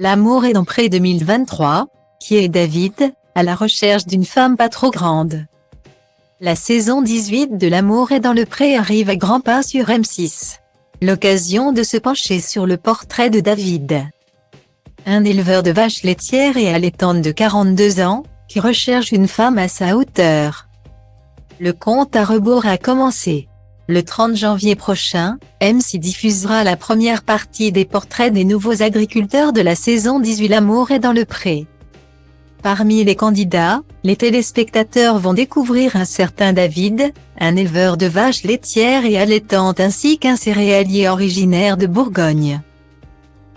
L'amour est dans Pré 2023, qui est David, à la recherche d'une femme pas trop grande. La saison 18 de L'amour est dans le pré arrive à grands pas sur M6. L'occasion de se pencher sur le portrait de David. Un éleveur de vaches laitières et allaitantes de 42 ans, qui recherche une femme à sa hauteur. Le compte à rebours a commencé. Le 30 janvier prochain, M6 diffusera la première partie des portraits des nouveaux agriculteurs de la saison 18 L'amour est dans le pré. Parmi les candidats, les téléspectateurs vont découvrir un certain David, un éleveur de vaches laitières et allaitantes ainsi qu'un céréalier originaire de Bourgogne.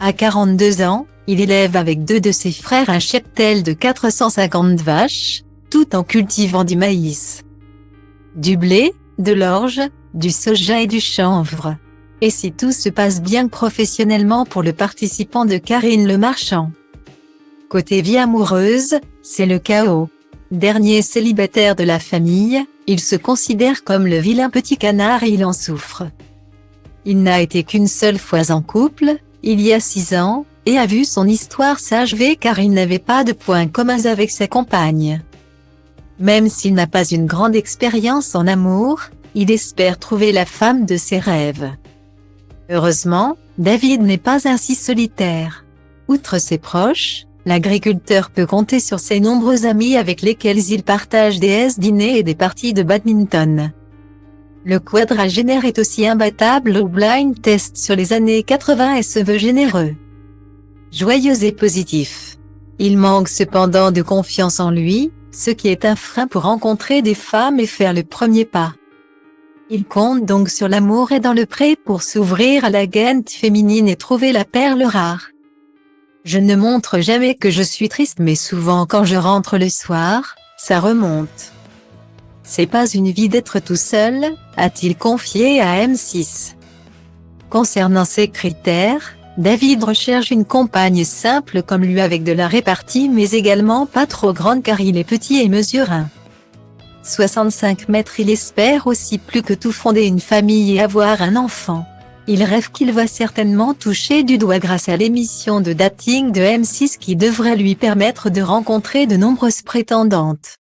À 42 ans, il élève avec deux de ses frères un cheptel de 450 vaches, tout en cultivant du maïs, du blé, de l'orge, du soja et du chanvre. Et si tout se passe bien professionnellement pour le participant de Karine Le Marchand. Côté vie amoureuse, c'est le chaos. Dernier célibataire de la famille, il se considère comme le vilain petit canard et il en souffre. Il n'a été qu'une seule fois en couple, il y a 6 ans, et a vu son histoire s'achever car il n'avait pas de points communs avec sa compagne. Même s'il n'a pas une grande expérience en amour, il espère trouver la femme de ses rêves. Heureusement, David n'est pas ainsi solitaire. Outre ses proches, l'agriculteur peut compter sur ses nombreux amis avec lesquels il partage des dîners et des parties de badminton. Le quadragénaire est aussi imbattable au blind test sur les années 80 et se veut généreux, joyeux et positif. Il manque cependant de confiance en lui, ce qui est un frein pour rencontrer des femmes et faire le premier pas. Il compte donc sur l'amour et dans le pré pour s'ouvrir à la gaine féminine et trouver la perle rare. Je ne montre jamais que je suis triste mais souvent quand je rentre le soir, ça remonte. C'est pas une vie d'être tout seul, a-t-il confié à M6. Concernant ses critères, David recherche une compagne simple comme lui avec de la répartie mais également pas trop grande car il est petit et mesure 1,65 m. Il espère aussi plus que tout fonder une famille et avoir un enfant. Il rêve qu'il va certainement toucher du doigt grâce à l'émission de dating de M6 qui devrait lui permettre de rencontrer de nombreuses prétendantes.